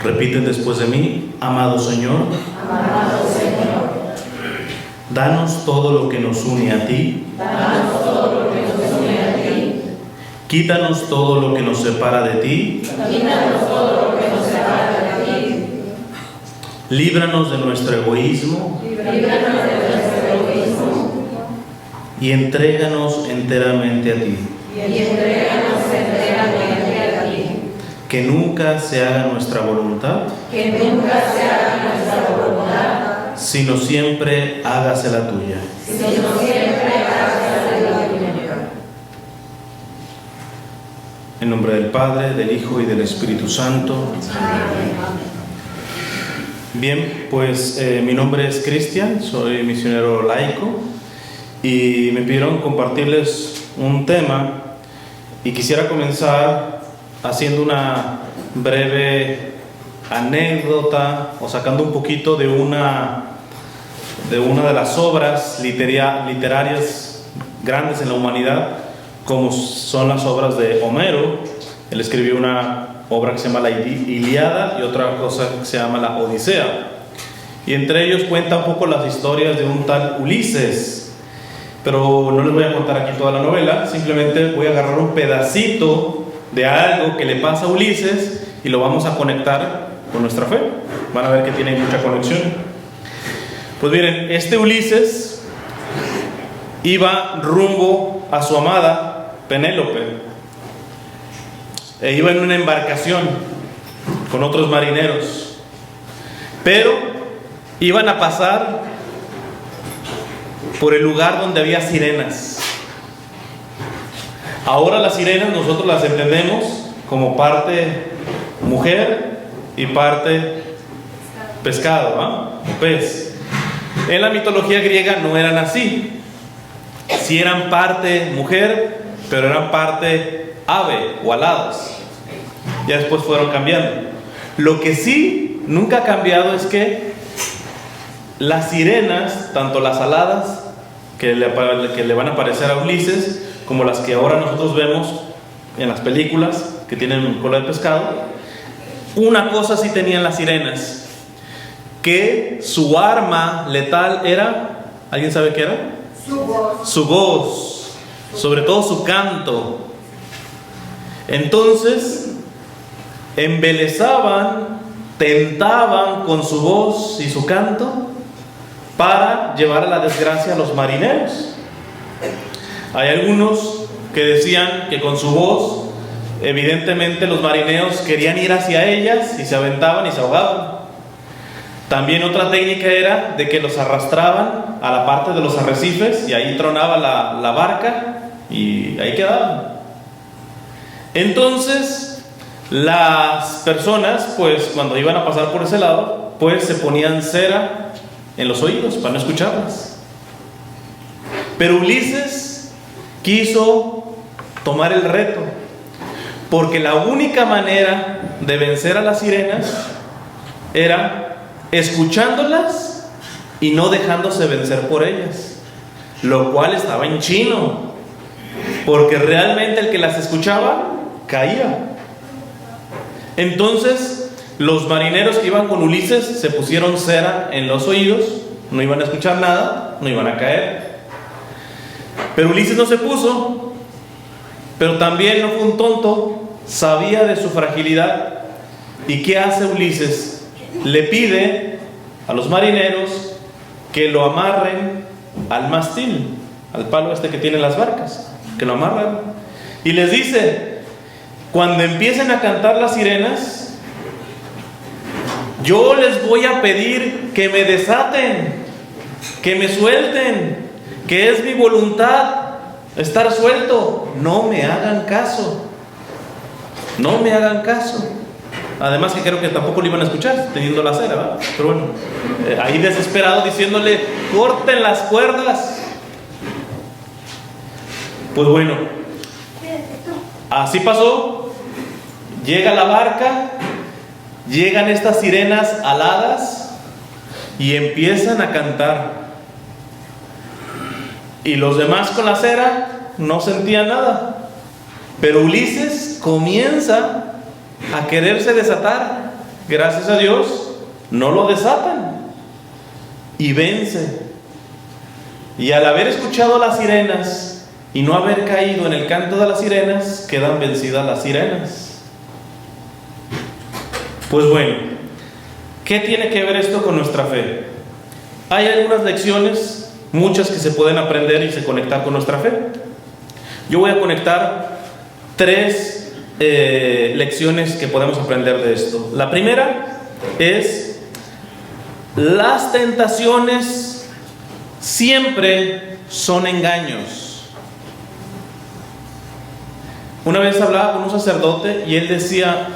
Repite después de mí: amado Señor, danos todo lo que nos une a ti. Quítanos todo lo que nos separa de ti. Líbranos de nuestro egoísmo. Y entréganos enteramente a ti. Que nunca se haga nuestra voluntad, sino siempre hágase la tuya. En nombre del Padre, del Hijo y del Espíritu Santo. Bien, pues mi nombre es Cristian, soy misionero laico y me pidieron compartirles un tema y quisiera comenzar haciendo una breve anécdota o sacando un poquito de una de las obras literarias grandes en la humanidad, como son las obras de Homero. Él escribió una obra que se llama la Ilíada y otra cosa que se llama la Odisea, y entre ellos cuenta un poco las historias de un tal Ulises, pero no les voy a contar aquí toda la novela, simplemente voy a agarrar un pedacito de algo que le pasa a Ulises y lo vamos a conectar con nuestra fe. Van a ver que tiene mucha conexión. Pues miren, este Ulises iba rumbo a su amada Penélope e iba en una embarcación con otros marineros, pero iban a pasar por el lugar donde había sirenas. Ahora las sirenas nosotros las entendemos como parte mujer y parte pescado, o pez. En la mitología griega no eran así. Sí eran parte mujer, pero eran parte ave o aladas. Ya después fueron cambiando. Lo que sí nunca ha cambiado es que las sirenas, tanto las aladas que le van a aparecer a Ulises, como las que ahora nosotros vemos en las películas que tienen cola de pescado, una cosa sí tenían las sirenas, que su arma letal era, ¿alguien sabe qué era? Su voz, sobre todo su canto. Entonces embelezaban, tentaban con su voz y su canto para llevar a la desgracia a los marineros. Hay algunos que decían que con su voz, evidentemente los marineros querían ir hacia ellas y se aventaban y se ahogaban. También otra técnica era de que los arrastraban a la parte de los arrecifes y ahí tronaba la barca y ahí quedaban. Entonces las personas, pues cuando iban a pasar por ese lado, pues se ponían cera en los oídos para no escucharlas. Pero Ulises quiso tomar el reto, porque la única manera de vencer a las sirenas era escuchándolas y no dejándose vencer por ellas, lo cual estaba en chino, porque realmente el que las escuchaba caía. Entonces los marineros que iban con Ulises se pusieron cera en los oídos, no iban a escuchar nada, no iban a caer. Pero Ulises no se puso, pero también no fue un tonto, sabía de su fragilidad. ¿Y qué hace Ulises? Le pide a los marineros que lo amarren al mástil, al palo este que tienen las barcas, que lo amarran, y les dice: cuando empiecen a cantar las sirenas, yo les voy a pedir que me desaten, que me suelten, que es mi voluntad estar suelto. No me hagan caso, no me hagan caso. Además que creo que tampoco lo iban a escuchar teniendo la cera, ¿verdad? Pero bueno, ahí desesperado diciéndole: corten las cuerdas. Pues bueno, así pasó. Llega la barca, llegan estas sirenas aladas y empiezan a cantar. Y los demás con la cera no sentían nada. Pero Ulises comienza a quererse desatar gracias a Dios, no lo desatan y vence. Y al haber escuchado las sirenas y no haber caído en el canto de las sirenas, quedan vencidas las sirenas. Pues bueno, ¿qué tiene que ver esto con nuestra fe? Hay algunas lecciones, muchas que se pueden aprender y se conectar con nuestra fe. Yo voy a conectar 3 lecciones que podemos aprender de esto. La primera es: las tentaciones siempre son engaños. Una vez hablaba con un sacerdote y él decía: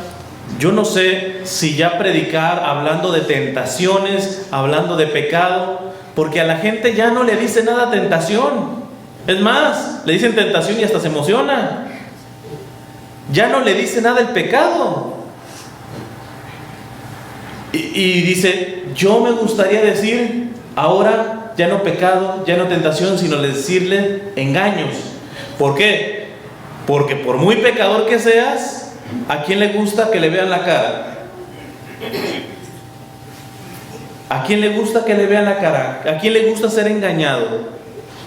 yo no sé si ya predicar hablando de tentaciones, hablando de pecado, porque a la gente ya no le dice nada tentación. Es más, le dicen tentación y hasta se emociona. Ya no le dice nada el pecado. Y dice: yo me gustaría decir ahora ya no pecado, ya no tentación, sino decirle engaños. ¿Por qué? Porque por muy pecador que seas, ¿a quién le gusta que le vean la cara? ¿A quién le gusta que le vean la cara? ¿A quién le gusta ser engañado?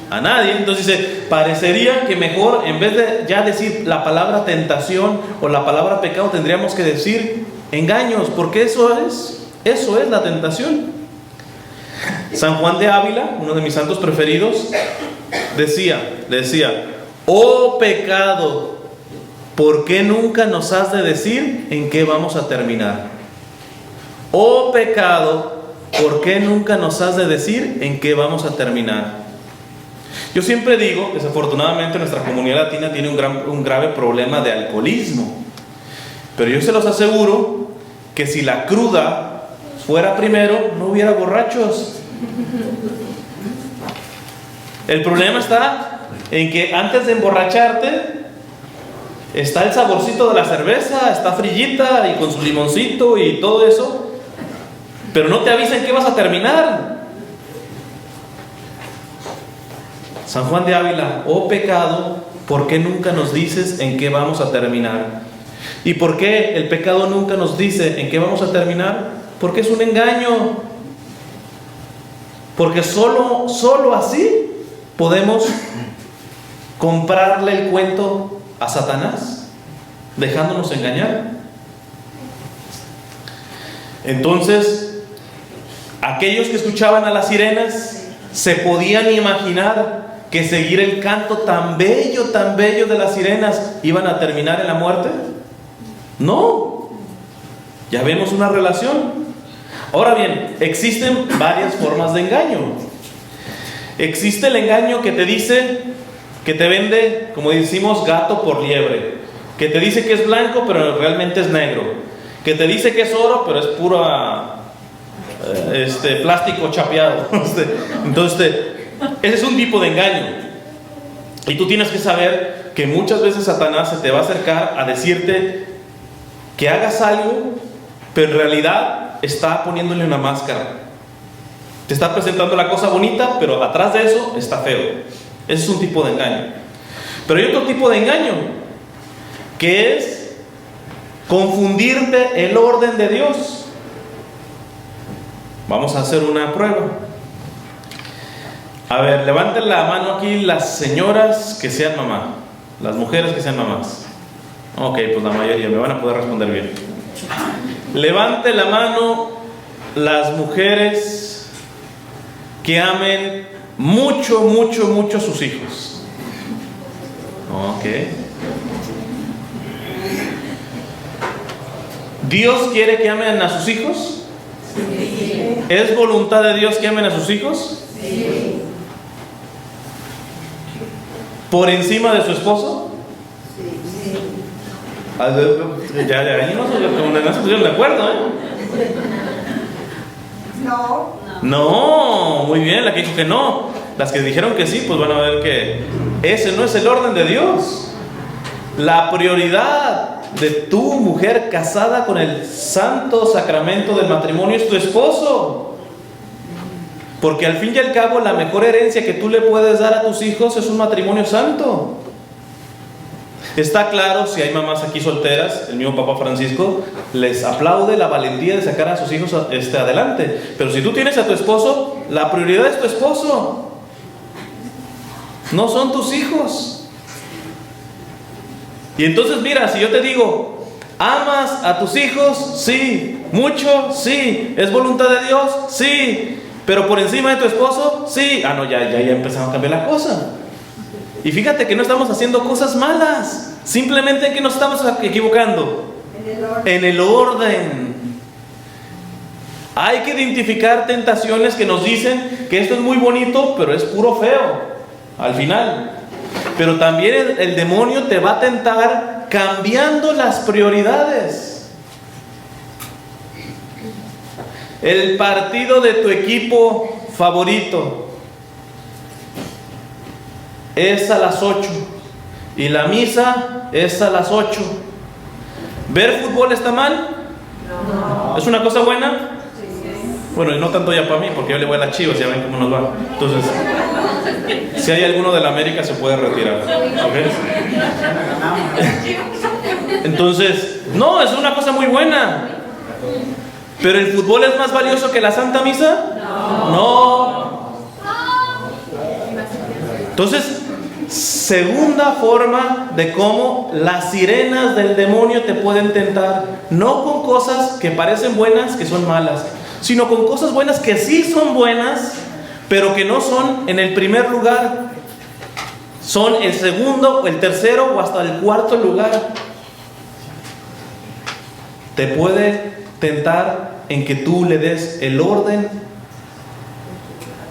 A nadie. Entonces dice, parecería que mejor, en vez de ya decir la palabra tentación o la palabra pecado, tendríamos que decir engaños, porque eso es la tentación. San Juan de Ávila, uno de mis santos preferidos, decía: oh pecado, ¿por qué nunca nos has de decir en qué vamos a terminar? Oh pecado, ¿por qué nunca nos has de decir en qué vamos a terminar? Yo siempre digo, desafortunadamente nuestra comunidad latina tiene un grave problema de alcoholismo, pero yo se los aseguro que si la cruda fuera primero, no hubiera borrachos. El problema está en que antes de emborracharte está el saborcito de la cerveza, está frillita y con su limoncito y todo eso, pero no te avisan que vas a terminar. San Juan de Ávila: oh pecado, ¿por qué nunca nos dices en qué vamos a terminar? ¿Y por qué el pecado nunca nos dice en qué vamos a terminar? Porque es un engaño. Porque solo así podemos comprarle el cuento a Satanás, dejándonos engañar. Entonces, aquellos que escuchaban a las sirenas se podían imaginar que seguir el canto tan bello de las sirenas iban a terminar en la muerte. No, ya vemos una relación. Ahora bien, existen varias formas de engaño. Existe el engaño que te dice, que te vende, como decimos, gato por liebre, que te dice que es blanco pero realmente es negro, que te dice que es oro pero es pura plástico chapeado. Entonces, ese es un tipo de engaño. Y tú tienes que saber que muchas veces Satanás se te va a acercar a decirte que hagas algo, pero en realidad está poniéndole una máscara. Te está presentando la cosa bonita, pero atrás de eso está feo. Ese es un tipo de engaño. Pero hay otro tipo de engaño, que es confundirte el orden de Dios. Vamos a hacer una prueba. A ver, levanten la mano aquí las señoras que sean mamá, las mujeres que sean mamás. Ok, pues la mayoría me van a poder responder bien. Levante la mano las mujeres que amen mucho a sus hijos. Ok. ¿Dios quiere que amen a sus hijos? Sí. ¿Es voluntad de Dios que amen a sus hijos? Sí. ¿Por encima de su esposo? Sí. Ya no se pusieron de acuerdo, ¿eh? No, muy bien, la que dijo que no. Las que dijeron que sí, pues van a ver que ese no es el orden de Dios. La prioridad de tu mujer casada con el santo sacramento del matrimonio es tu esposo. Porque al fin y al cabo la mejor herencia que tú le puedes dar a tus hijos es un matrimonio santo. Está claro, si hay mamás aquí solteras, el mismo Papa Francisco les aplaude la valentía de sacar a sus hijos adelante. Pero si tú tienes a tu esposo, la prioridad es tu esposo, no son tus hijos. Y entonces mira, si yo te digo, ¿amas a tus hijos? Sí. ¿Mucho? Sí. ¿Es voluntad de Dios? Sí. ¿Pero por encima de tu esposo? Sí. Ah, no, ya empezaron a cambiar la cosa. Y fíjate que no estamos haciendo cosas malas, simplemente que nos estamos equivocando en el orden. Hay que identificar tentaciones que nos dicen que esto es muy bonito, pero es puro feo al final. Pero también el demonio te va a tentar cambiando las prioridades. El partido de tu equipo favorito es a las 8 y la misa es a las 8. ¿Ver fútbol está mal? No. ¿Es una cosa buena? Bueno, y no tanto ya para mí, porque yo le voy a las Chivas, ya ven cómo nos va. Entonces, si hay alguno de la América se puede retirar, ¿ok? Entonces, no, es una cosa muy buena. ¿Pero el fútbol es más valioso que la Santa Misa? No. Entonces, segunda forma de cómo las sirenas del demonio te pueden tentar, no con cosas que parecen buenas, que son malas, sino con cosas buenas que sí son buenas, pero que no son en el primer lugar, son el segundo, el tercero o hasta el cuarto lugar. Te puede tentar en que tú le des el orden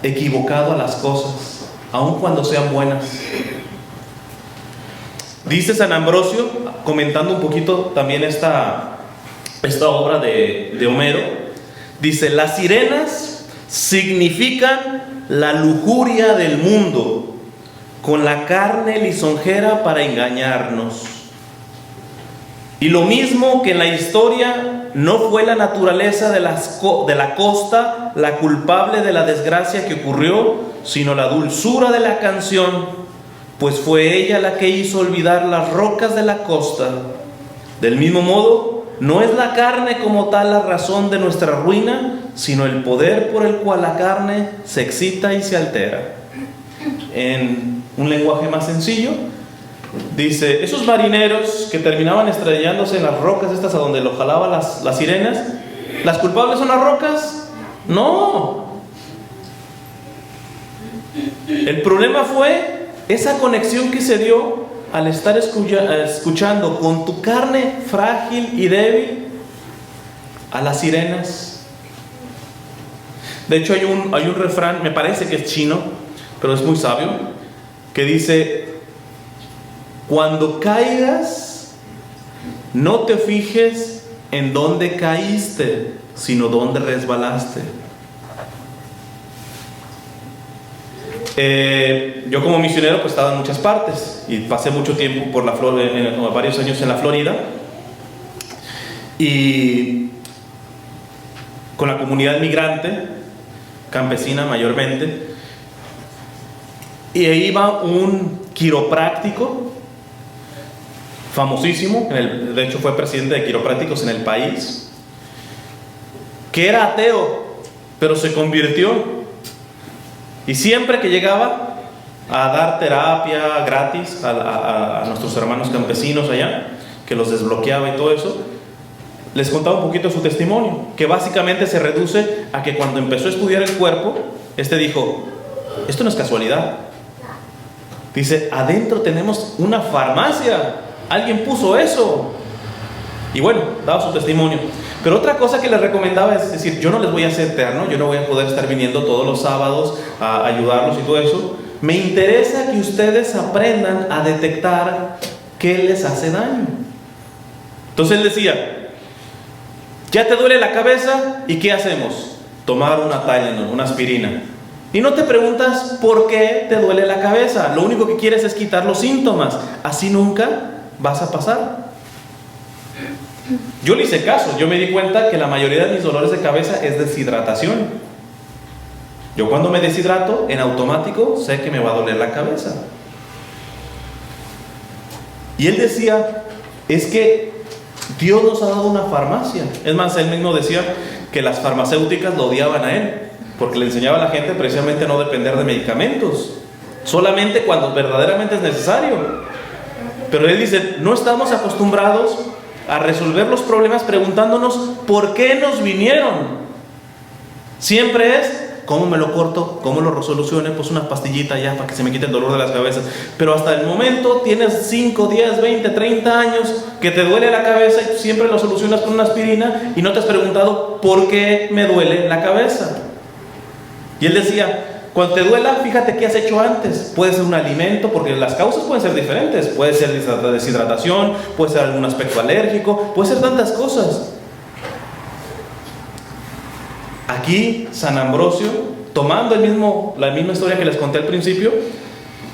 equivocado a las cosas, aun cuando sean buenas. Dice San Ambrosio, comentando un poquito también esta obra de Homero, dice: las sirenas significan la lujuria del mundo, con la carne lisonjera para engañarnos. Y lo mismo que en la historia no fue la naturaleza de la costa la culpable de la desgracia que ocurrió, sino la dulzura de la canción, pues fue ella la que hizo olvidar las rocas de la costa. Del mismo modo, no es la carne como tal la razón de nuestra ruina, sino el poder por el cual la carne se excita y se altera. En un lenguaje más sencillo, dice: esos marineros que terminaban estrellándose en las rocas estas a donde lo jalaban las sirenas, ¿las culpables son las rocas? No. El problema fue esa conexión que se dio al estar escuchando con tu carne frágil y débil a las sirenas. De hecho hay un refrán, me parece que es chino, pero es muy sabio, que dice: cuando caigas, no te fijes en dónde caíste, sino dónde resbalaste. Yo como misionero pues estaba en muchas partes y pasé mucho tiempo por varios años en la Florida, y con la comunidad migrante, campesina mayormente, y ahí iba un quiropráctico famosísimo, de hecho fue presidente de quiroprácticos en el país, que era ateo, pero se convirtió. Y siempre que llegaba a dar terapia gratis a nuestros hermanos campesinos allá, que los desbloqueaba y todo eso, les contaba un poquito su testimonio, que básicamente se reduce a que cuando empezó a estudiar el cuerpo, dijo: esto no es casualidad. Dice: adentro tenemos una farmacia, alguien puso eso. Y bueno, daba su testimonio. Pero otra cosa que les recomendaba es decir: yo no les voy a hacer eterno, yo no voy a poder estar viniendo todos los sábados a ayudarlos y todo eso. Me interesa que ustedes aprendan a detectar qué les hace daño. Entonces él decía: ya te duele la cabeza, ¿y qué hacemos? Tomar una Tylenol, una aspirina. Y no te preguntas por qué te duele la cabeza, lo único que quieres es quitar los síntomas. Así nunca vas a pasar. Yo le hice caso, yo me di cuenta que la mayoría de mis dolores de cabeza es deshidratación. Yo cuando me deshidrato, en automático sé que me va a doler la cabeza. Y él decía, es que Dios nos ha dado una farmacia. Es más, él mismo decía que las farmacéuticas lo odiaban a él, porque le enseñaba a la gente precisamente a no depender de medicamentos, solamente cuando verdaderamente es necesario. Pero él dice, no estamos acostumbrados a resolver los problemas preguntándonos ¿por qué nos vinieron? Siempre es ¿cómo me lo corto? ¿Cómo lo resoluciono? Pues una pastillita ya para que se me quite el dolor de las cabezas. Pero hasta el momento tienes 5, 10, 20, 30 años que te duele la cabeza y siempre lo solucionas con una aspirina y no te has preguntado ¿por qué me duele la cabeza? Y él decía, cuando te duela, fíjate qué has hecho antes. Puede ser un alimento, porque las causas pueden ser diferentes. Puede ser deshidratación, puede ser algún aspecto alérgico, puede ser tantas cosas. Aquí San Ambrosio, tomando la misma historia que les conté al principio,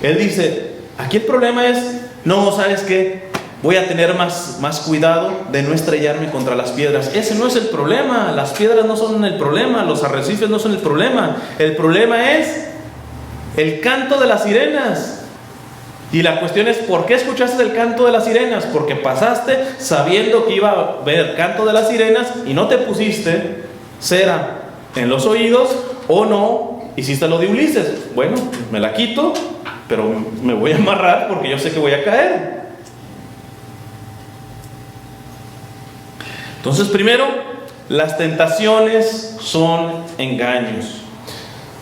él dice, aquí el problema es, no, ¿sabes qué? Voy a tener más cuidado de no estrellarme contra las piedras. Ese no es el problema, las piedras no son el problema, los arrecifes no son el problema es el canto de las sirenas. Y la cuestión es, ¿por qué escuchaste el canto de las sirenas? Porque pasaste sabiendo que iba a haber canto de las sirenas y no te pusiste cera en los oídos, o no hiciste lo de Ulises. Bueno, me la quito, pero me voy a amarrar porque yo sé que voy a caer. Entonces, primero, las tentaciones son engaños.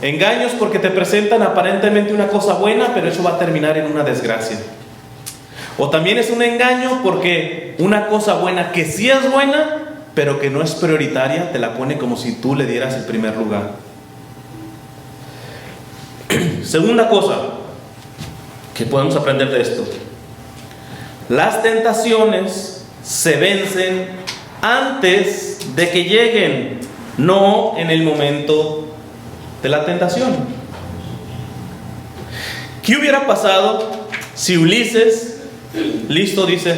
Engaños porque te presentan aparentemente una cosa buena, pero eso va a terminar en una desgracia. O también es un engaño porque una cosa buena que sí es buena, pero que no es prioritaria, te la pone como si tú le dieras el primer lugar. Segunda cosa que podemos aprender de esto: las tentaciones se vencen antes de que lleguen, no en el momento de la tentación. ¿Qué hubiera pasado si Ulises, listo, dice,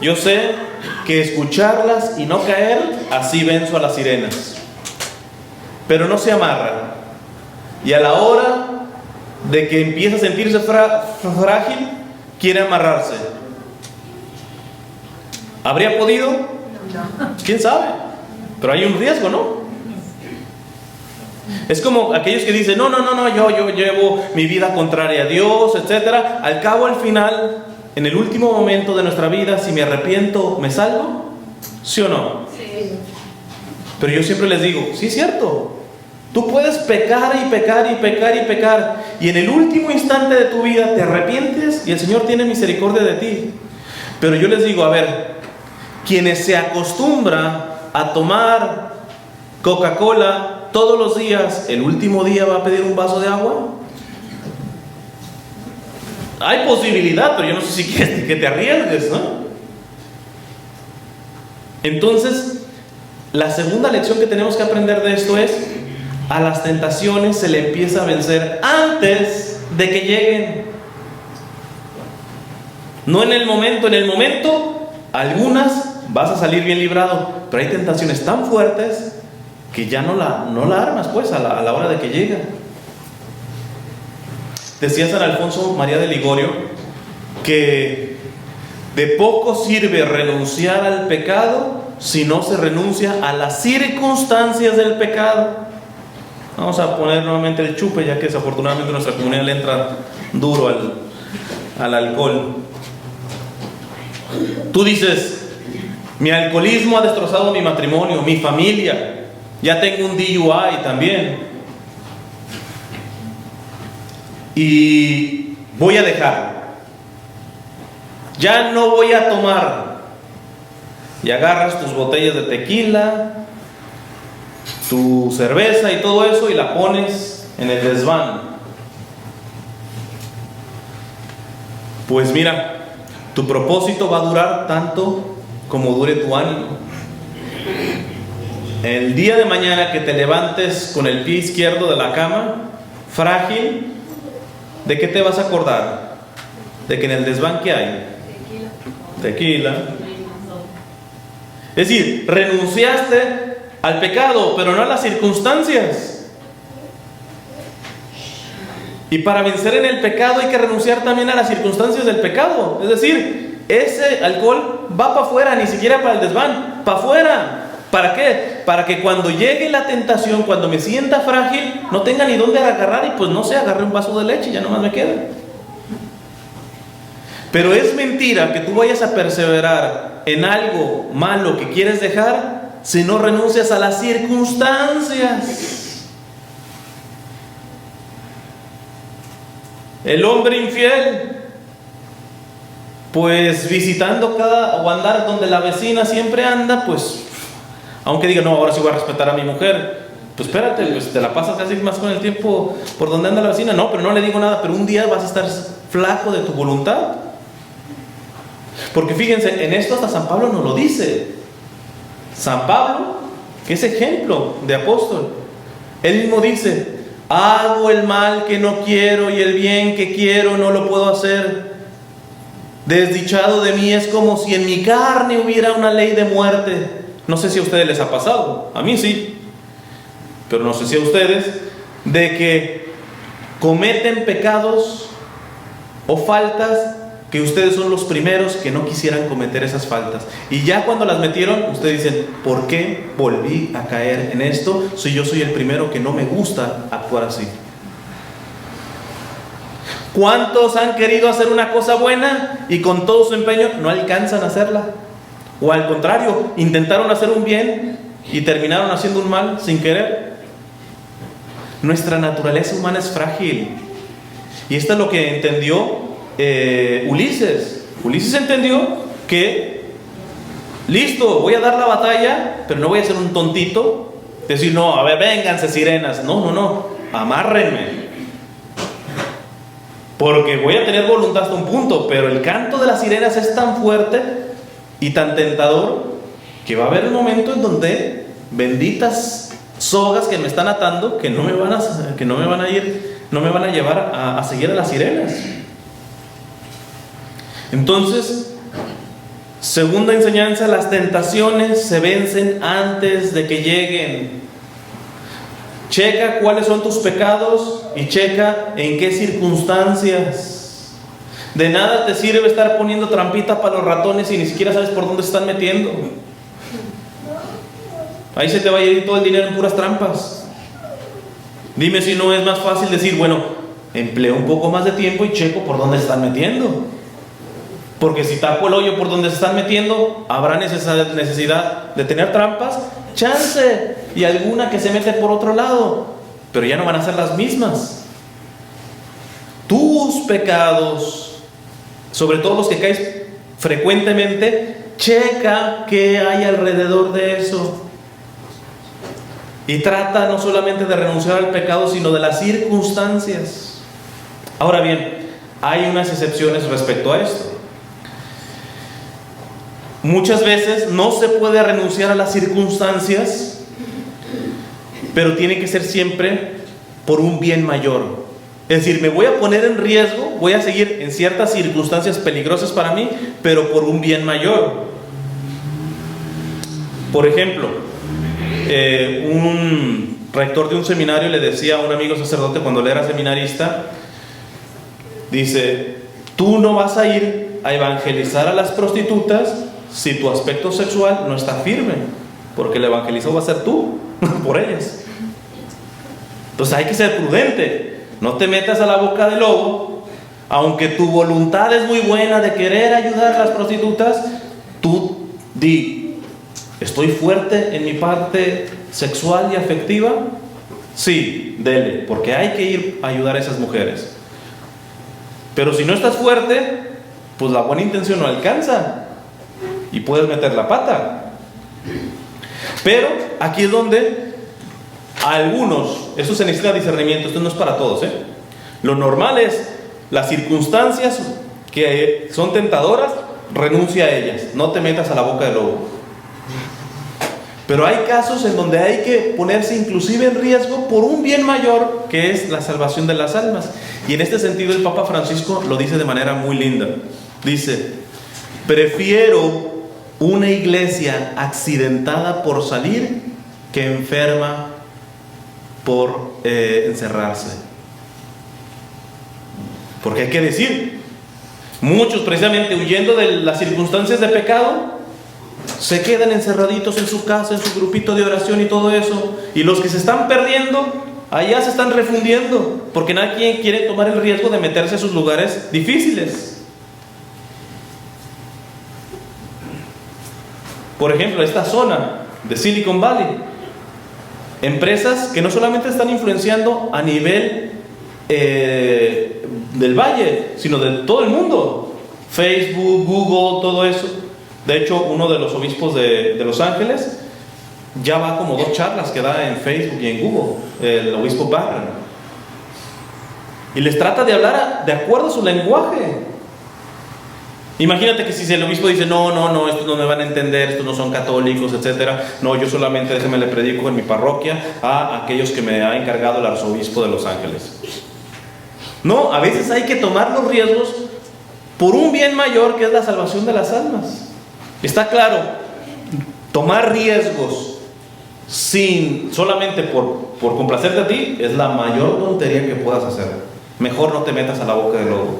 yo sé que escucharlas y no caer, así venzo a las sirenas? Pero no se amarra, y a la hora de que empieza a sentirse frágil, quiere amarrarse. ¿Habría podido? No. ¿Quién sabe? Pero hay un riesgo, ¿no? Es como aquellos que dicen, no, yo llevo mi vida contraria a Dios, etcétera. Al cabo, al final, en el último momento de nuestra vida, si me arrepiento, ¿me salvo? ¿Sí o no? Sí. Pero yo siempre les digo, sí es cierto. Tú puedes pecar y pecar y pecar y pecar, y en el último instante de tu vida te arrepientes y el Señor tiene misericordia de ti. Pero yo les digo, a ver, quienes se acostumbra a tomar Coca-Cola todos los días, ¿el último día va a pedir un vaso de agua? Hay posibilidad, pero yo no sé si quieres que te arriesgues, ¿no? Entonces, la segunda lección que tenemos que aprender de esto es: a las tentaciones se le empieza a vencer antes de que lleguen. No en el momento. En el momento, algunas vas a salir bien librado, pero hay tentaciones tan fuertes que ya no la armas, pues, a la hora de que llega. Decía San Alfonso María de Ligorio que de poco sirve renunciar al pecado si no se renuncia a las circunstancias del pecado. Vamos a poner nuevamente el chupe, ya que desafortunadamente a nuestra comunidad le entra duro al alcohol. Tú dices, mi alcoholismo ha destrozado mi matrimonio, mi familia, ya tengo un DUI también, y voy a dejar, ya no voy a tomar. Y agarras tus botellas de tequila, tu cerveza y todo eso, y la pones en el desván. Pues mira, tu propósito va a durar tanto como dure tu ánimo. El día de mañana que te levantes con el pie izquierdo de la cama, frágil, ¿de qué te vas a acordar? De que en el desván, ¿qué hay? Tequila. Es decir, renunciaste al pecado, pero no a las circunstancias. Y para vencer en el pecado hay que renunciar también a las circunstancias del pecado. Es decir, ese alcohol va para afuera, ni siquiera para el desván, para afuera. ¿Para qué? Para que cuando llegue la tentación, cuando me sienta frágil, no tenga ni dónde agarrar y pues no sé, agarré un vaso de leche y ya nomás me queda. Pero es mentira que tú vayas a perseverar en algo malo que quieres dejar si no renuncias a las circunstancias. El hombre infiel, pues visitando o andar donde la vecina siempre anda, pues aunque diga, no, ahora sí voy a respetar a mi mujer, pues espérate, pues te la pasas casi más con el tiempo por donde anda la vecina. No, pero no le digo nada, pero un día vas a estar flaco de tu voluntad. Porque fíjense, en esto hasta San Pablo nos lo dice. San Pablo, que es ejemplo de apóstol, él mismo dice: hago el mal que no quiero y el bien que quiero no lo puedo hacer. Desdichado de mí, es como si en mi carne hubiera una ley de muerte. No sé si a ustedes les ha pasado, a mí sí, pero no sé si a ustedes, de que cometen pecados o faltas que ustedes son los primeros que no quisieran cometer esas faltas. Y ya cuando las metieron, ustedes dicen: ¿por qué volví a caer en esto si yo soy el primero que no me gusta actuar así? ¿Cuántos han querido hacer una cosa buena y con todo su empeño no alcanzan a hacerla? O al contrario, intentaron hacer un bien y terminaron haciendo un mal sin querer. Nuestra naturaleza humana es frágil. Y esto es lo que entendió Ulises. Ulises entendió que, listo, voy a dar la batalla, pero no voy a ser un tontito, decir, no, a ver, vénganse sirenas. No, amárrenme. Porque voy a tener voluntad hasta un punto, pero el canto de las sirenas es tan fuerte y tan tentador que va a haber un momento en donde benditas sogas que me están atando, que no me van a llevar a seguir a las sirenas. Entonces, segunda enseñanza: las tentaciones se vencen antes de que lleguen. Checa cuáles son tus pecados y checa en qué circunstancias. De nada te sirve estar poniendo trampita para los ratones y ni siquiera sabes por dónde se están metiendo. Ahí se te va a ir todo el dinero en puras trampas. Dime si no es más fácil decir, bueno, empleo un poco más de tiempo y checo por dónde se están metiendo. Porque si tapo el hoyo por donde se están metiendo, habrá necesidad de tener trampas, chance, y alguna que se mete por otro lado, pero ya no van a ser las mismas. Tus pecados, sobre todo los que caes frecuentemente, checa qué hay alrededor de eso. Y trata no solamente de renunciar al pecado, sino de las circunstancias. Ahora bien, hay unas excepciones respecto a esto. Muchas veces no se puede renunciar a las circunstancias, pero tiene que ser siempre por un bien mayor. Es decir, me voy a poner en riesgo, voy a seguir en ciertas circunstancias peligrosas para mí, pero por un bien mayor. Por ejemplo, un rector de un seminario le decía a un amigo sacerdote cuando él era seminarista, dice: tú no vas a ir a evangelizar a las prostitutas si tu aspecto sexual no está firme, porque el evangelizado va a ser tú por ellas. Entonces hay que ser prudente. No te metas a la boca del lobo. Aunque tu voluntad es muy buena de querer ayudar a las prostitutas, tú di: ¿estoy fuerte en mi parte sexual y afectiva? Sí, dele, porque hay que ir a ayudar a esas mujeres. Pero si no estás fuerte, pues la buena intención no alcanza y puedes meter la pata. Pero aquí es donde algunos, esto se necesita discernimiento, esto no es para todos, Lo normal es las circunstancias que son tentadoras, renuncia a ellas, no te metas a la boca del lobo. Pero hay casos en donde hay que ponerse inclusive en riesgo por un bien mayor, que es la salvación de las almas. Y en este sentido el Papa Francisco lo dice de manera muy linda. Dice: prefiero una iglesia accidentada por salir que enferma por encerrarse. Porque hay que decir, Muchos, precisamente huyendo de las circunstancias de pecado, se quedan encerraditos en su casa, en su grupito de oración y todo eso. Y los que se están perdiendo, allá se están refundiendo, porque nadie quiere tomar el riesgo de meterse a esos lugares difíciles. Por ejemplo, esta zona de Silicon Valley, empresas que no solamente están influenciando a nivel del valle, sino de todo el mundo. Facebook, Google, todo eso. De hecho, uno de los obispos de Los Ángeles ya va como 2 charlas que da en Facebook y en Google, el obispo Barron, y les trata de hablar de acuerdo a su lenguaje. Imagínate que si el obispo dice, no, estos no me van a entender, estos no son católicos, etcétera. No, yo solamente déjeme le predico en mi parroquia a aquellos que me ha encargado el arzobispo de Los Ángeles. No, a veces hay que tomar los riesgos por un bien mayor, que es la salvación de las almas. Está claro, tomar riesgos solamente por complacerte a ti es la mayor tontería que puedas hacer. Mejor no te metas a la boca del lobo.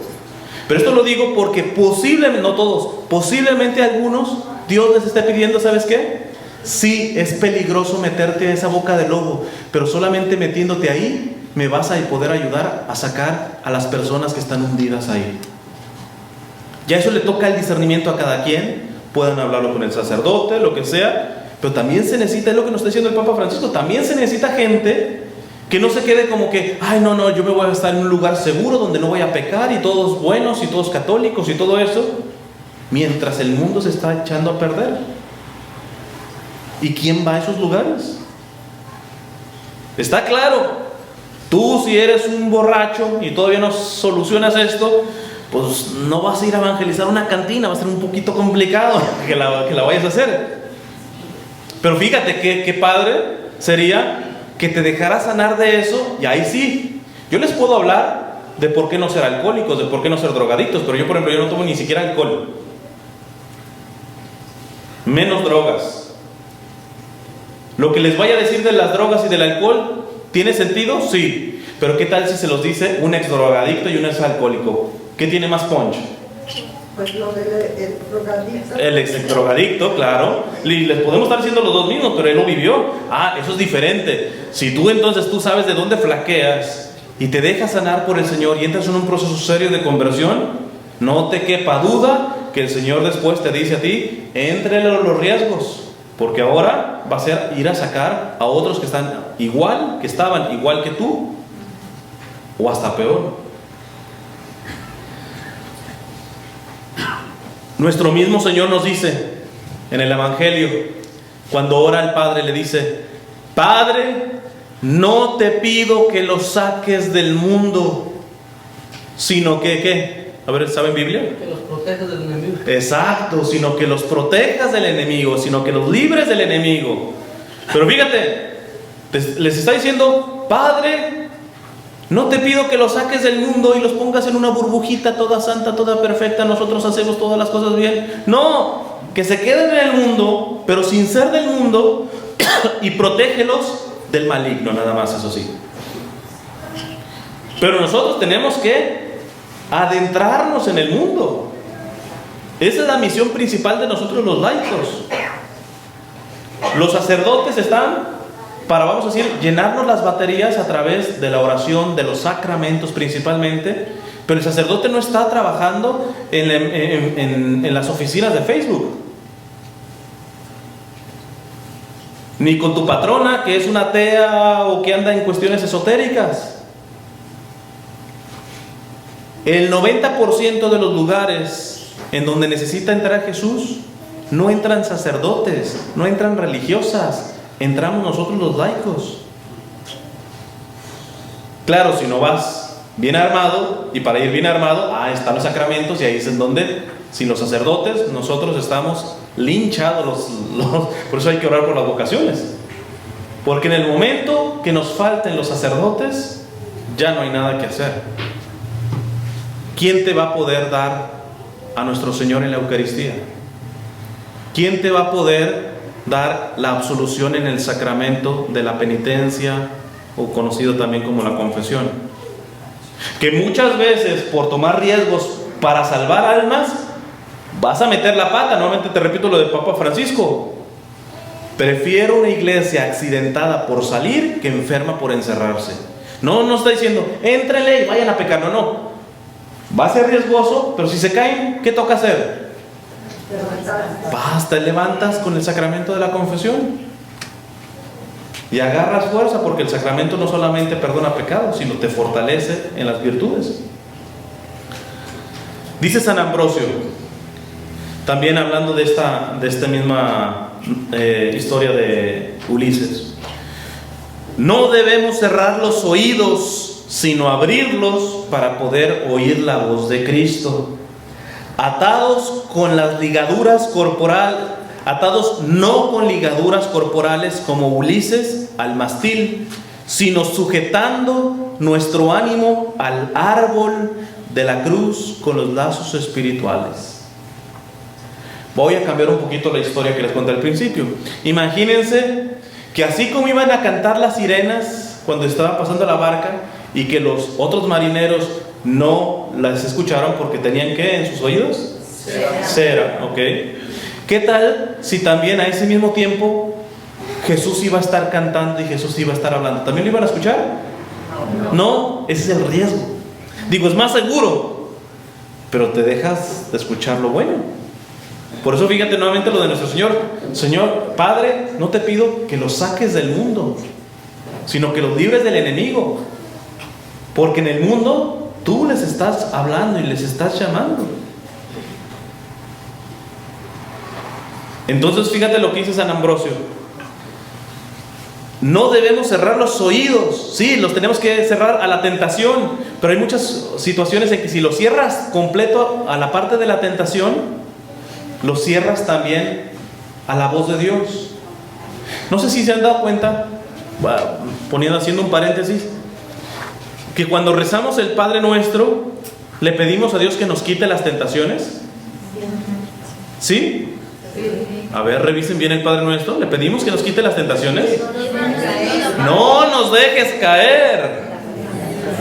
Pero esto lo digo porque posiblemente, no todos, posiblemente algunos, Dios les esté pidiendo, ¿sabes qué? Sí, es peligroso meterte a esa boca del lobo, pero solamente metiéndote ahí me vas a poder ayudar a sacar a las personas que están hundidas ahí. Ya eso le toca el discernimiento a cada quien. Pueden hablarlo con el sacerdote, lo que sea, pero también se necesita, es lo que nos está diciendo el Papa Francisco, también se necesita gente que no se quede como que, no, yo me voy a estar en un lugar seguro donde no voy a pecar y todos buenos y todos católicos y todo eso, mientras el mundo se está echando a perder. ¿Y quién va a esos lugares? Está claro, tú si eres un borracho y todavía no solucionas esto, pues no vas a ir a evangelizar una cantina, va a ser un poquito complicado que la vayas a hacer. Pero fíjate qué padre sería que te dejaras sanar de eso, y ahí sí, yo les puedo hablar de por qué no ser alcohólicos, de por qué no ser drogadictos, pero yo, por ejemplo, yo no tomo ni siquiera alcohol, menos drogas. Lo que les vaya a decir de las drogas y del alcohol, ¿tiene sentido? Sí, pero ¿qué tal si se los dice un ex drogadicto y un ex alcohólico? ¿Qué tiene más punch? Pues lo del drogadicto. El ex drogadicto, claro. Y les podemos estar diciendo los dos mismos, pero él lo vivió. Eso es diferente. Si tú sabes de dónde flaqueas y te dejas sanar por el Señor y entras en un proceso serio de conversión, no te quepa duda que el Señor después te dice a ti, entre los riesgos, porque ahora va a ser ir a sacar a otros que estaban igual que tú, o hasta peor. Nuestro mismo Señor nos dice en el Evangelio, cuando ora al Padre, le dice, Padre, no te pido que los saques del mundo, sino que, ¿qué? A ver, ¿saben Biblia? Que los protejas del enemigo. Exacto, sino que los protejas del enemigo, sino que los libres del enemigo. Pero fíjate, les está diciendo, Padre, no te pido que los saques del mundo y los pongas en una burbujita toda santa, toda perfecta, nosotros hacemos todas las cosas bien. No, que se queden en el mundo, pero sin ser del mundo, y protégelos del maligno, nada más, eso sí. Pero nosotros tenemos que adentrarnos en el mundo. Esa es la misión principal de nosotros los laicos. Los sacerdotes están para, vamos a decir, llenarnos las baterías a través de la oración, de los sacramentos principalmente, pero el sacerdote no está trabajando en las oficinas de Facebook, ni con tu patrona que es una atea o que anda en cuestiones esotéricas. El 90% de los lugares en donde necesita entrar Jesús, no entran sacerdotes, no entran religiosas, entramos nosotros los laicos. Claro, si no vas bien armado, y para ir bien armado, están los sacramentos, y ahí es en donde, sin los sacerdotes, nosotros estamos linchados. Por eso hay que orar por las vocaciones, porque en el momento que nos falten los sacerdotes, ya no hay nada que hacer. ¿Quién te va a poder dar a nuestro Señor en la Eucaristía? ¿Quién te va a poder dar la absolución en el sacramento de la penitencia, o conocido también como la confesión? Que muchas veces, por tomar riesgos para salvar almas, vas a meter la pata. Nuevamente te repito lo de Papa Francisco: prefiero una iglesia accidentada por salir que enferma por encerrarse. No está diciendo éntrenle y vayan a pecar, no. Va a ser riesgoso, pero si se caen, ¿qué toca hacer? Basta, levantas con el sacramento de la confesión y agarras fuerza, porque el sacramento no solamente perdona pecados, sino te fortalece en las virtudes. Dice San Ambrosio, también hablando de esta misma historia de Ulises: no debemos cerrar los oídos, sino abrirlos para poder oír la voz de Cristo. Atados con las ligaduras corporales, atados no con ligaduras corporales como Ulises al mástil, sino sujetando nuestro ánimo al árbol de la cruz con los lazos espirituales. Voy a cambiar un poquito la historia que les conté al principio. Imagínense que así como iban a cantar las sirenas cuando estaban pasando la barca, y que los otros marineros no las escucharon porque tenían ¿qué en sus oídos? Cera, ¿ok? ¿Qué tal si también a ese mismo tiempo Jesús iba a estar cantando y Jesús iba a estar hablando? ¿También lo iban a escuchar? No, ese es el riesgo. Digo, es más seguro, pero te dejas de escuchar lo bueno. Por eso fíjate nuevamente lo de nuestro Señor: Señor, Padre, no te pido que los saques del mundo, sino que los libres del enemigo, porque en el mundo tú les estás hablando y les estás llamando. Entonces fíjate lo que dice San Ambrosio: no debemos cerrar los oídos. Sí, los tenemos que cerrar a la tentación, pero hay muchas situaciones en que si lo cierras completo a la parte de la tentación, lo cierras también a la voz de Dios. No sé si se han dado cuenta, haciendo un paréntesis, que cuando rezamos el Padre Nuestro, le pedimos a Dios que nos quite las tentaciones. ¿Sí? A ver, revisen bien el Padre Nuestro. ¿Le pedimos que nos quite las tentaciones? No nos dejes caer,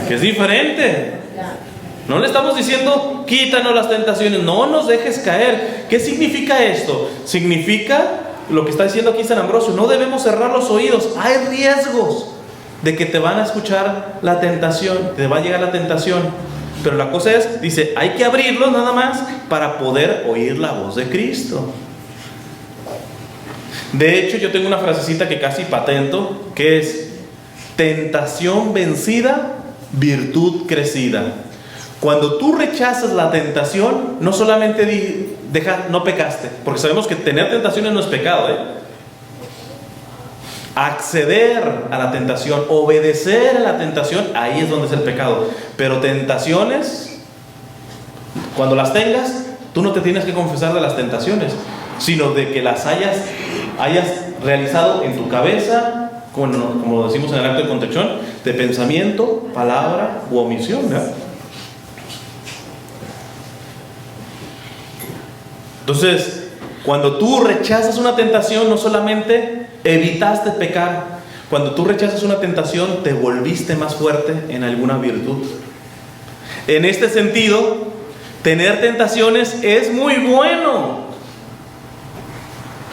que es diferente. No le estamos diciendo quítanos las tentaciones, no nos dejes caer. ¿Qué significa esto? Significa lo que está diciendo aquí San Ambrosio: no debemos cerrar los oídos. Hay riesgos de que te van a escuchar la tentación, te va a llegar la tentación, pero la cosa es, dice, hay que abrirlos nada más para poder oír la voz de Cristo. De hecho, yo tengo una frasecita que casi patento, que es: tentación vencida, virtud crecida. Cuando tú rechazas la tentación, no solamente no pecaste, porque sabemos que tener tentaciones no es pecado, acceder a la tentación, obedecer a la tentación, ahí es donde es el pecado. Pero tentaciones, cuando las tengas, tú no te tienes que confesar de las tentaciones, sino de que las hayas realizado en tu cabeza, como decimos en el acto de contrición, de pensamiento, palabra u omisión, ¿verdad? Entonces, cuando tú rechazas una tentación, no solamente evitaste pecar, cuando tú rechazas una tentación, te volviste más fuerte en alguna virtud. En este sentido, tener tentaciones es muy bueno,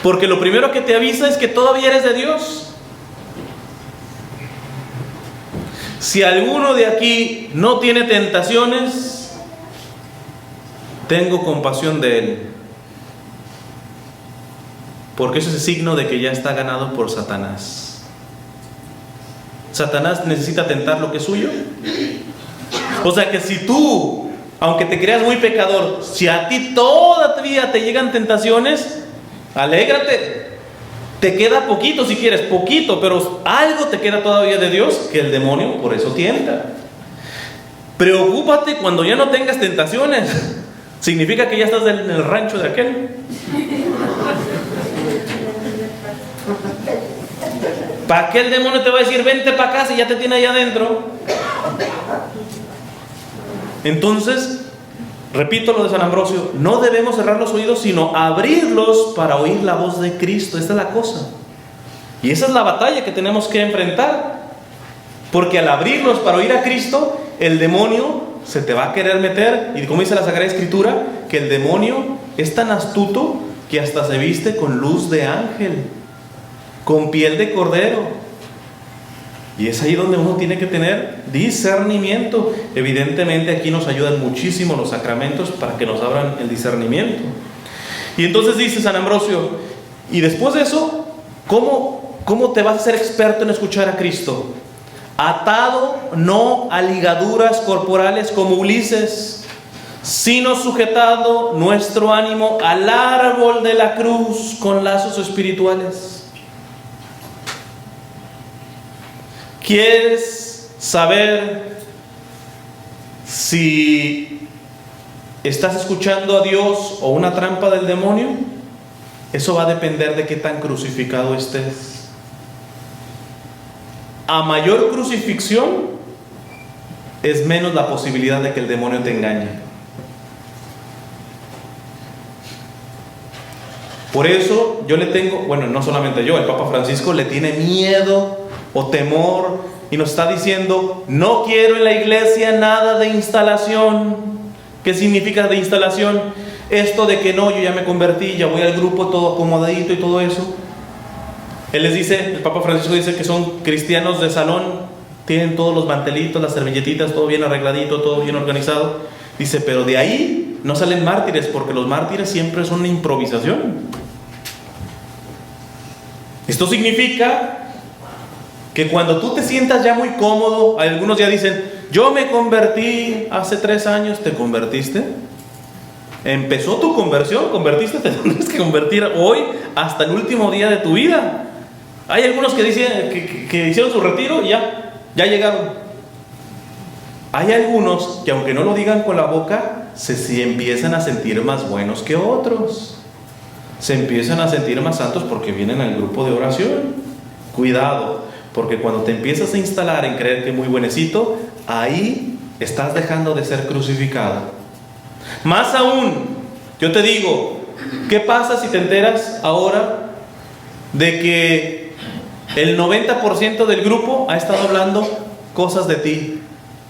porque lo primero que te avisa es que todavía eres de Dios. Si alguno de aquí no tiene tentaciones, tengo compasión de él, porque eso es el signo de que ya está ganado por Satanás. Satanás necesita tentar lo que es suyo. O sea que si tú, aunque te creas muy pecador, si a ti todavía te llegan tentaciones, alégrate. Te queda poquito, si quieres, poquito, pero algo te queda todavía de Dios, que el demonio por eso tienta. Preocúpate cuando ya no tengas tentaciones. Significa que ya estás en el rancho de aquel. ¿Para qué el demonio te va a decir vente para acá si ya te tiene allá adentro? Entonces, repito lo de San Ambrosio: no debemos cerrar los oídos, sino abrirlos para oír la voz de Cristo. Esta es la cosa. Y esa es la batalla que tenemos que enfrentar. Porque al abrirlos para oír a Cristo, el demonio se te va a querer meter. Y como dice la Sagrada Escritura, que el demonio es tan astuto que hasta se viste con luz de ángel, con piel de cordero. Y es ahí donde uno tiene que tener discernimiento. Evidentemente aquí nos ayudan muchísimo los sacramentos para que nos abran el discernimiento. Y entonces dice San Ambrosio, y después de eso, ¿cómo te vas a ser experto en escuchar a Cristo? Atado no a ligaduras corporales como Ulises, sino sujetando nuestro ánimo al árbol de la cruz con lazos espirituales. ¿Quieres saber si estás escuchando a Dios o una trampa del demonio? Eso va a depender de qué tan crucificado estés. A mayor crucifixión, es menos la posibilidad de que el demonio te engañe. Por eso yo le tengo, bueno, no solamente yo, el Papa Francisco le tiene miedo o temor y nos está diciendo: no quiero en la iglesia nada de instalación. ¿Qué significa de instalación? Esto de que no, yo ya me convertí, ya voy al grupo todo acomodadito y todo eso. Él les dice, el Papa Francisco dice que son cristianos de salón, tienen todos los mantelitos, las servilletitas, todo bien arregladito, todo bien organizado. Dice, pero de ahí no salen mártires, porque los mártires siempre son una improvisación. Esto significa que cuando tú te sientas ya muy cómodo, algunos ya dicen, yo me convertí hace 3 años. ¿Te convertiste? Empezó tu conversión, convertiste, te tendrás que convertir hoy hasta el último día de tu vida. Hay algunos que dicen que hicieron su retiro y ya llegaron. Hay algunos que aunque no lo digan con la boca, se empiezan a sentir más buenos que otros. Se empiezan a sentir más santos porque vienen al grupo de oración. Cuidado, porque cuando te empiezas a instalar en creer que muy buenecito, ahí estás dejando de ser crucificado. Más aún, yo te digo, ¿qué pasa si te enteras ahora de que el 90% del grupo ha estado hablando cosas de ti,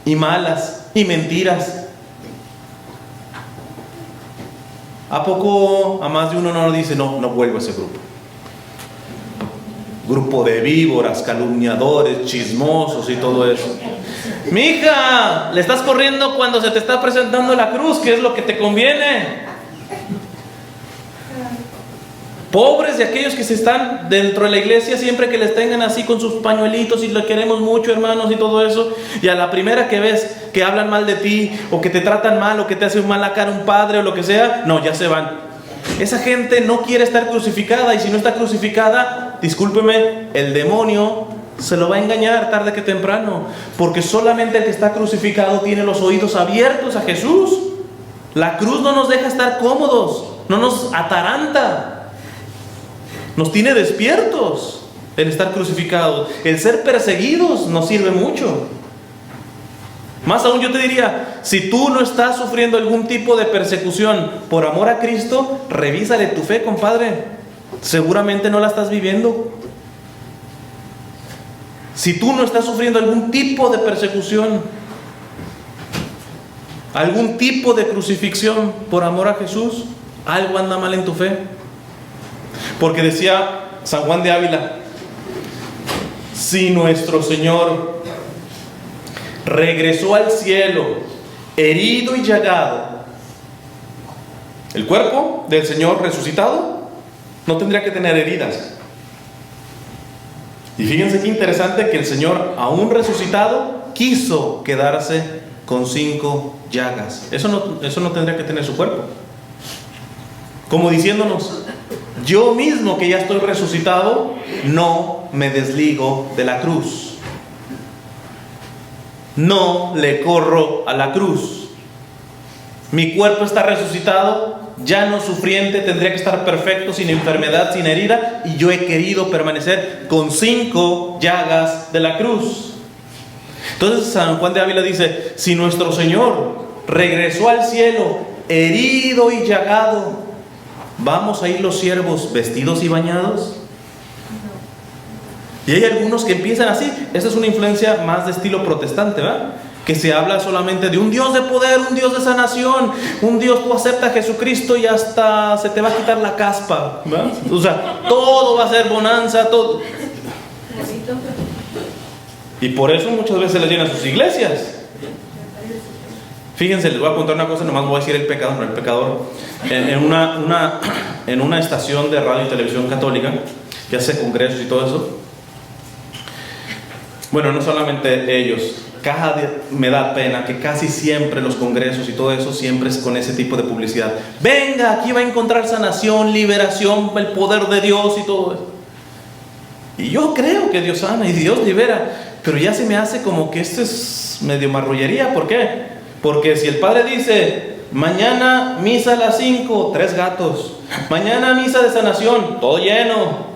y malas, y mentiras? ¿A poco a más de uno no dice, no vuelvo a ese grupo? Grupo de víboras, calumniadores, chismosos y todo eso. Mija, le estás corriendo cuando se te está presentando la cruz, que es lo que te conviene. Pobres de aquellos que se están dentro de la iglesia, siempre que les tengan así con sus pañuelitos y lo queremos mucho, hermanos, y todo eso, y a la primera que ves que hablan mal de ti, o que te tratan mal, o que te hace mala cara un padre o lo que sea, no, ya se van. Esa gente no quiere estar crucificada, y si no está crucificada, discúlpeme, el demonio se lo va a engañar tarde que temprano, porque solamente el que está crucificado tiene los oídos abiertos a Jesús. La cruz no nos deja estar cómodos, no nos ataranta, nos tiene despiertos. El estar crucificados, el ser perseguidos nos sirve mucho. Más aún yo te diría, si tú no estás sufriendo algún tipo de persecución por amor a Cristo, revísale tu fe, compadre. Seguramente no la estás viviendo. Si tú no estás sufriendo algún tipo de persecución, algún tipo de crucifixión por amor a Jesús, algo anda mal en tu fe. Porque decía San Juan de Ávila, si nuestro Señor regresó al cielo herido y llagado, el cuerpo del Señor resucitado no tendría que tener heridas. Y fíjense qué interesante que el Señor, aún resucitado, quiso quedarse con 5 llagas. Eso no tendría que tener su cuerpo. Como diciéndonos, yo mismo que ya estoy resucitado, no me desligo de la cruz. No le corro a la cruz. Mi cuerpo está resucitado, ya no sufriente, tendría que estar perfecto, sin enfermedad, sin herida, y yo he querido permanecer con 5 llagas de la cruz. Entonces San Juan de Ávila dice, si nuestro Señor regresó al cielo herido y llagado, ¿vamos a ir los siervos vestidos y bañados? Y hay algunos que empiezan así. Esta es una influencia más de estilo protestante, ¿verdad? que se habla solamente de un Dios de poder, un Dios de sanación, un Dios, tú aceptas a Jesucristo y hasta se te va a quitar la caspa, ¿verdad? O sea, todo va a ser bonanza, todo. Y por eso muchas veces les llenan sus iglesias. Fíjense, les voy a contar una cosa, nomás voy a decir el pecador. En una estación de radio y televisión católica, que hace congresos y todo eso. Bueno, no solamente ellos, me da pena que casi siempre los congresos y todo eso siempre es con ese tipo de publicidad. Venga, aquí va a encontrar sanación, liberación, el poder de Dios y todo eso. Y yo creo que Dios sana y Dios libera, pero ya se me hace como que esto es medio marrullería. ¿Por qué? Porque si el padre dice, mañana misa a las 5, 3 gatos. Mañana misa de sanación, todo lleno.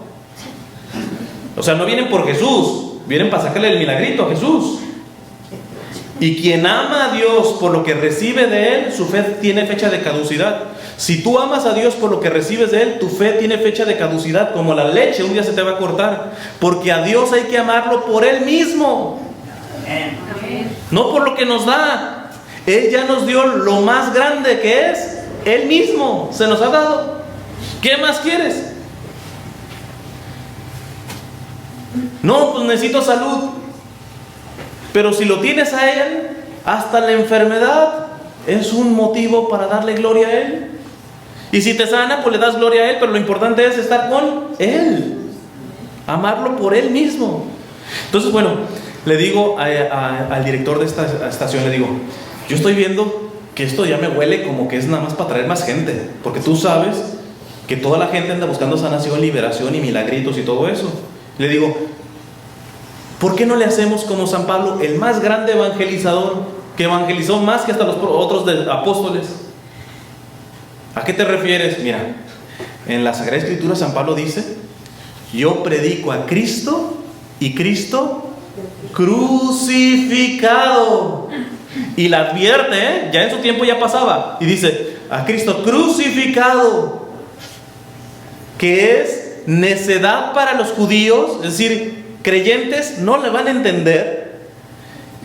O sea, no vienen por Jesús, vienen para sacarle el milagrito a Jesús. Y quien ama a Dios por lo que recibe de Él, su fe tiene fecha de caducidad. Si tú amas a Dios por lo que recibes de Él, tu fe tiene fecha de caducidad, como la leche, un día se te va a cortar. Porque a Dios hay que amarlo por Él mismo, no por lo que nos da. Él ya nos dio lo más grande, que es Él mismo, se nos ha dado. ¿Qué más quieres? No, pues necesito salud. Pero si lo tienes a Él, hasta la enfermedad es un motivo para darle gloria a Él. Y si te sana, pues le das gloria a Él, pero lo importante es estar con Él, amarlo por Él mismo. Entonces, bueno, le digo al director de esta estación, le digo, yo estoy viendo que esto ya me huele como que es nada más para traer más gente, porque tú sabes que toda la gente anda buscando sanación, liberación y milagritos y todo eso. Le digo, ¿por qué no le hacemos como San Pablo, el más grande evangelizador, que evangelizó más que hasta los otros apóstoles? ¿A qué te refieres? Mira, en la Sagrada Escritura San Pablo dice, yo predico a Cristo y Cristo crucificado. Y la advierte, ya en su tiempo ya pasaba, y dice, a Cristo crucificado, que es necedad para los judíos, es decir, creyentes no le van a entender,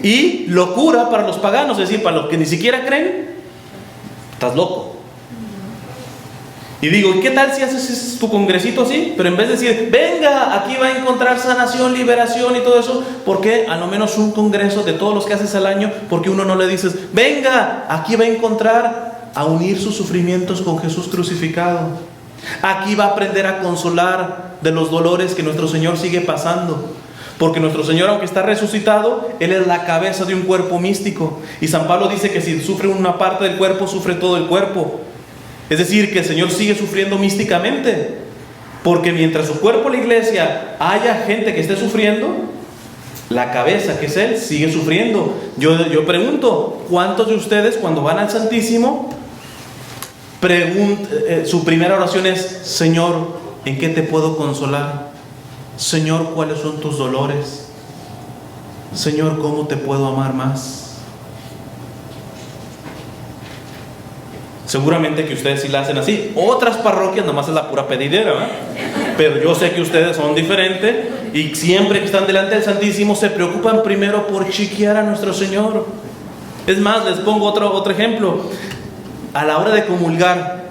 y locura para los paganos, es decir, para los que ni siquiera creen, estás loco. Y digo, ¿y qué tal si haces tu congresito así? Pero en vez de decir, venga, aquí va a encontrar sanación, liberación y todo eso, ¿por qué a lo menos un congreso de todos los que haces al año? Porque uno no le dices, venga, aquí va a encontrar a unir sus sufrimientos con Jesús crucificado. Aquí va a aprender a consolar de los dolores que nuestro Señor sigue pasando. Porque nuestro Señor, aunque está resucitado, Él es la cabeza de un cuerpo místico. Y San Pablo dice que si sufre una parte del cuerpo, sufre todo el cuerpo. Es decir, que el Señor sigue sufriendo místicamente. Porque mientras su cuerpo, la iglesia, haya gente que esté sufriendo, la cabeza, que es Él, sigue sufriendo. Yo pregunto, ¿cuántos de ustedes cuando van al Santísimo, su primera oración es, Señor, ¿en qué te puedo consolar? Señor, ¿cuáles son tus dolores? Señor, ¿cómo te puedo amar más? Seguramente que ustedes sí la hacen así. Otras parroquias nomás es la pura pedidera, ¿verdad? Pero yo sé que ustedes son diferentes y siempre que están delante del Santísimo se preocupan primero por chiquear a nuestro Señor. Es más, les pongo otro ejemplo. A la hora de comulgar,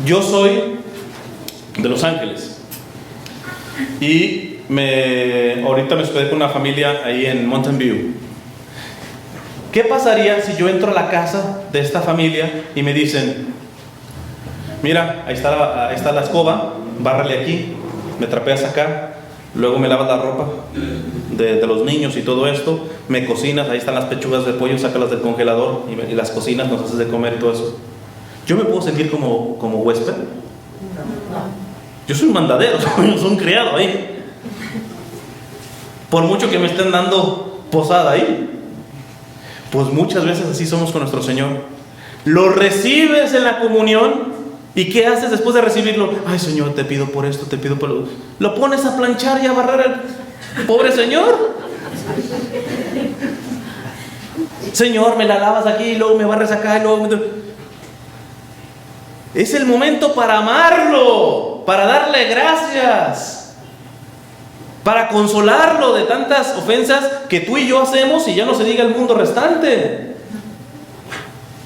yo soy de Los Ángeles y ahorita me hospedé con una familia ahí en Mountain View. ¿Qué pasaría si yo entro a la casa de esta familia y me dicen, mira, ahí está la escoba, bárrale aquí, me trapeas acá, luego me lavas la ropa de los niños y todo esto, me cocinas, ahí están las pechugas de pollo, sácalas del congelador y las cocinas, nos haces de comer y todo eso? ¿Yo me puedo sentir como huésped? Yo soy un mandadero, soy un criado ahí. Por mucho que me estén dando posada ahí. Pues muchas veces así somos con nuestro Señor. Lo recibes en la comunión y ¿qué haces después de recibirlo? Ay, Señor, te pido por esto, te pido por lo... Lo pones a planchar y a barrer al pobre Señor. Señor, me la lavas aquí y luego me barres acá y luego... Es el momento para amarlo, para darle gracias. para consolarlo de tantas ofensas que tú y yo hacemos, y ya no se diga el mundo restante.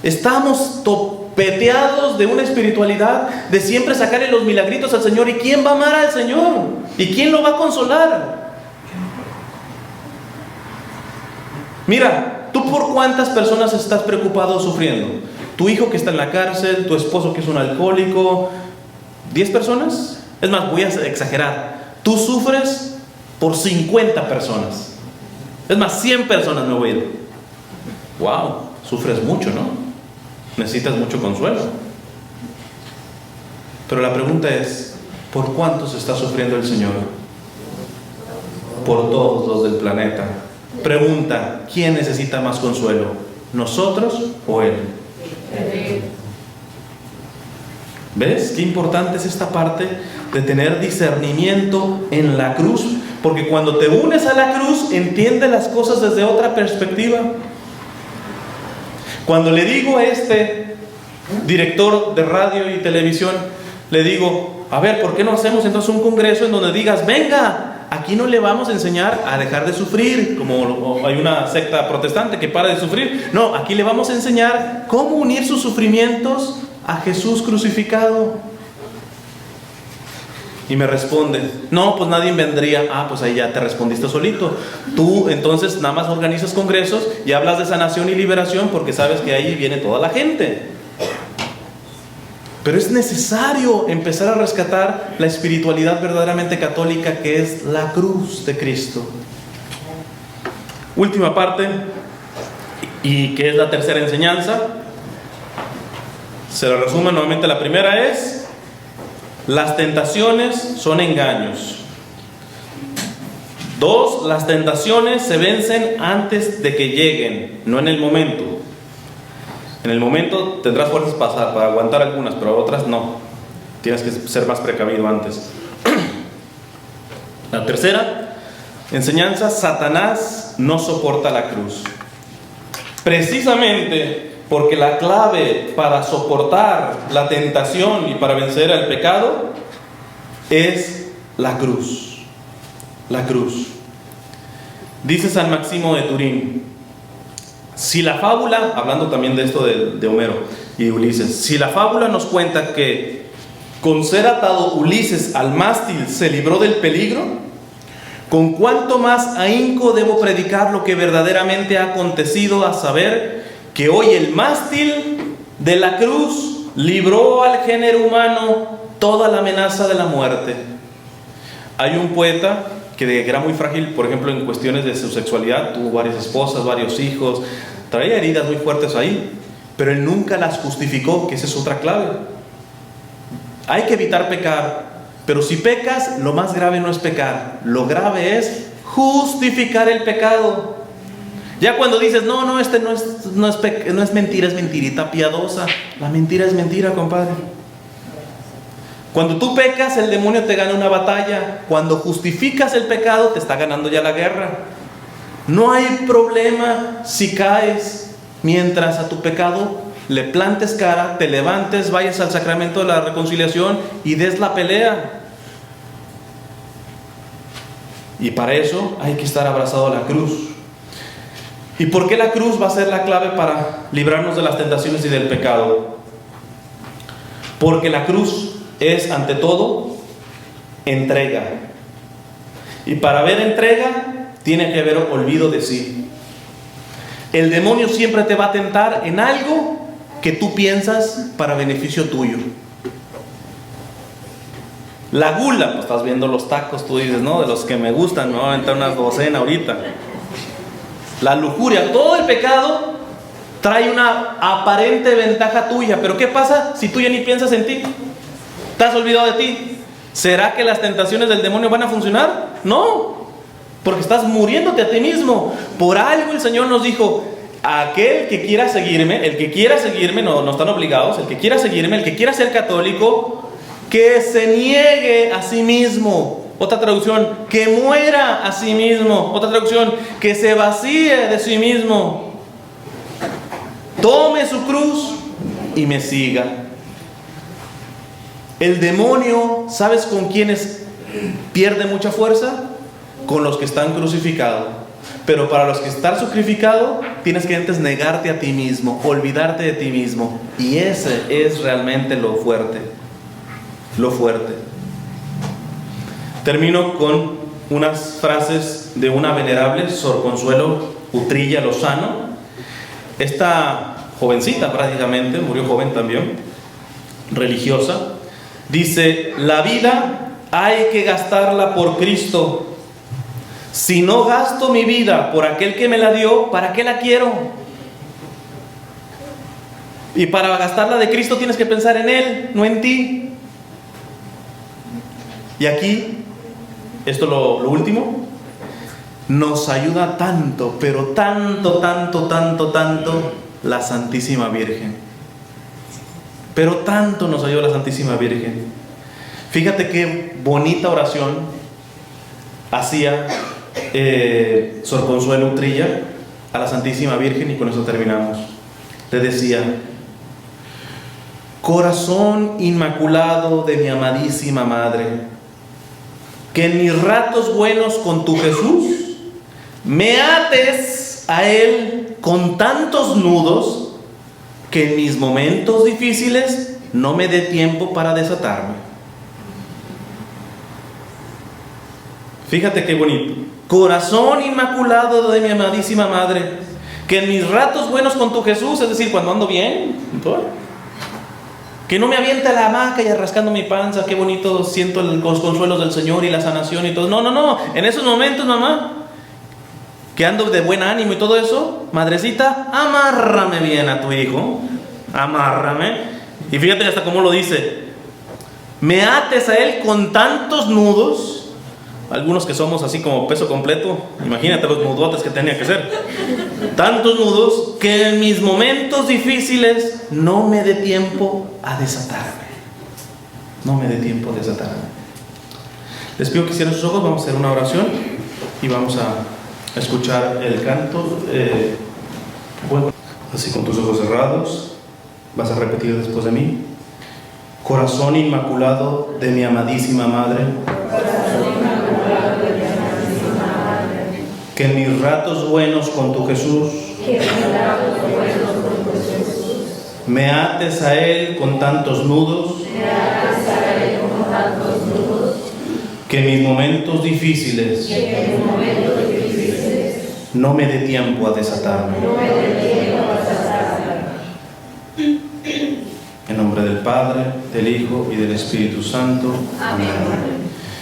Estamos topeteados de una espiritualidad de siempre sacarle los milagritos al Señor. ¿Y quién va a amar al Señor? ¿Y quién lo va a consolar? Mira, ¿tú por cuántas personas estás preocupado o sufriendo? ¿Tu hijo que está en la cárcel? ¿Tu esposo que es un alcohólico? ¿10 personas? Es más, voy a exagerar. Tú sufres por 50 personas. Es más, 100 personas me voy a ir. Wow, sufres mucho, ¿no? Necesitas mucho consuelo. Pero la pregunta es, ¿por cuántos está sufriendo el Señor? Por todos los del planeta. Pregunta, ¿quién necesita más consuelo? ¿Nosotros o Él? ¿Ves qué importante es esta parte de tener discernimiento en la cruz? Porque cuando te unes a la cruz, entiendes las cosas desde otra perspectiva. Cuando le digo a este director de radio y televisión, le digo, a ver, ¿por qué no hacemos entonces un congreso en donde digas, venga, aquí no le vamos a enseñar a dejar de sufrir, como hay una secta protestante que para de sufrir? No, aquí le vamos a enseñar cómo unir sus sufrimientos a Jesús crucificado. Y me responde, no, pues nadie vendría. Ah, pues ahí ya te respondiste solito. Tú entonces nada más organizas congresos y hablas de sanación y liberación porque sabes que ahí viene toda la gente. Pero es necesario empezar a rescatar la espiritualidad verdaderamente católica, que es la cruz de Cristo. Última parte, y que es la tercera enseñanza. Se lo resumo nuevamente. La primera es: las tentaciones son engaños. 2, las tentaciones se vencen antes de que lleguen, no en el momento. En el momento tendrás fuerzas para aguantar algunas, pero otras no. Tienes que ser más precavido antes. La tercera enseñanza: Satanás no soporta la cruz. Precisamente porque la clave para soportar la tentación y para vencer al pecado es la cruz. La cruz. Dice San Máximo de Turín, si la fábula, hablando también de esto de Homero y Ulises, si la fábula nos cuenta que con ser atado Ulises al mástil se libró del peligro, ¿con cuánto más ahínco debo predicar lo que verdaderamente ha acontecido, a saber que hoy el mástil de la cruz libró al género humano toda la amenaza de la muerte? Hay un poeta que era muy frágil, por ejemplo, en cuestiones de su sexualidad, tuvo varias esposas, varios hijos, traía heridas muy fuertes ahí, pero él nunca las justificó, que esa es otra clave. Hay que evitar pecar, pero si pecas, lo más grave no es pecar, lo grave es justificar el pecado. Ya cuando dices, no, este no es mentira, es mentirita piadosa. La mentira es mentira, compadre. Cuando tú pecas, el demonio te gana una batalla. Cuando justificas el pecado, te está ganando ya la guerra. No hay problema si caes, mientras a tu pecado le plantes cara, te levantes, vayas al sacramento de la reconciliación y des la pelea. Y para eso hay que estar abrazado a la cruz. ¿Y por qué la cruz va a ser la clave para librarnos de las tentaciones y del pecado? Porque la cruz es, ante todo, entrega. Y para haber entrega, tiene que haber olvido de sí. El demonio siempre te va a tentar en algo que tú piensas para beneficio tuyo. La gula, pues estás viendo los tacos, tú dices, no, de los que me gustan, me voy a aventar unas docenas ahorita. La lujuria, todo el pecado trae una aparente ventaja tuya. Pero ¿qué pasa si tú ya ni piensas en ti? ¿Te has olvidado de ti? ¿Será que las tentaciones del demonio van a funcionar? No, porque estás muriéndote a ti mismo. Por algo el Señor nos dijo, aquel que quiera seguirme, el que quiera seguirme, no están obligados, el que quiera seguirme, el que quiera ser católico, que se niegue a sí mismo. Otra traducción, que muera a sí mismo. Otra traducción, que se vacíe de sí mismo. Tome su cruz y me siga. El demonio, ¿sabes con quiénes pierde mucha fuerza? con los que están crucificados. Pero para los que están sacrificados, tienes que antes negarte a ti mismo, olvidarte de ti mismo. Y ese es realmente lo fuerte. Lo fuerte. Termino con unas frases de una venerable, Sor Consuelo Utrilla Lozano. Esta jovencita prácticamente, murió joven también, religiosa, dice: la vida hay que gastarla por Cristo. Si no gasto mi vida por aquel que me la dio, ¿para qué la quiero? Y para gastarla de Cristo tienes que pensar en Él, no en ti. Y aquí, esto lo último, nos ayuda tanto, pero tanto, la Santísima Virgen. Pero tanto nos ayuda la Santísima Virgen. Fíjate qué bonita oración hacía Sor Consuelo Utrilla a la Santísima Virgen, y con eso terminamos. Le decía: corazón inmaculado de mi amadísima Madre, que en mis ratos buenos con tu Jesús me ates a Él con tantos nudos, que en mis momentos difíciles no me dé tiempo para desatarme. Fíjate qué bonito. Corazón inmaculado de mi amadísima Madre, que en mis ratos buenos con tu Jesús, es decir, cuando ando bien, que no me avienta la hamaca y rascando mi panza, qué bonito siento los consuelos del Señor y la sanación y todo. No, en esos momentos, mamá, que ando de buen ánimo y todo eso, madrecita, amárrame bien a tu hijo, amárrame. Y fíjate hasta cómo lo dice: me ates a Él con tantos nudos. Algunos que somos así como peso completo, imagínate los nudotes que tenía que ser. Tantos nudos, que en mis momentos difíciles no me dé tiempo a desatarme. No me dé tiempo a desatarme. Les pido que cierren sus ojos, vamos a hacer una oración y vamos a escuchar el canto. Bueno, así con tus ojos cerrados, vas a repetir después de mí: corazón inmaculado de mi amadísima Madre, que en mis ratos buenos con tu Jesús me ates a Él con tantos nudos, que en mis momentos difíciles no me dé tiempo a desatarme. En nombre del Padre, del Hijo y del Espíritu Santo. Amén.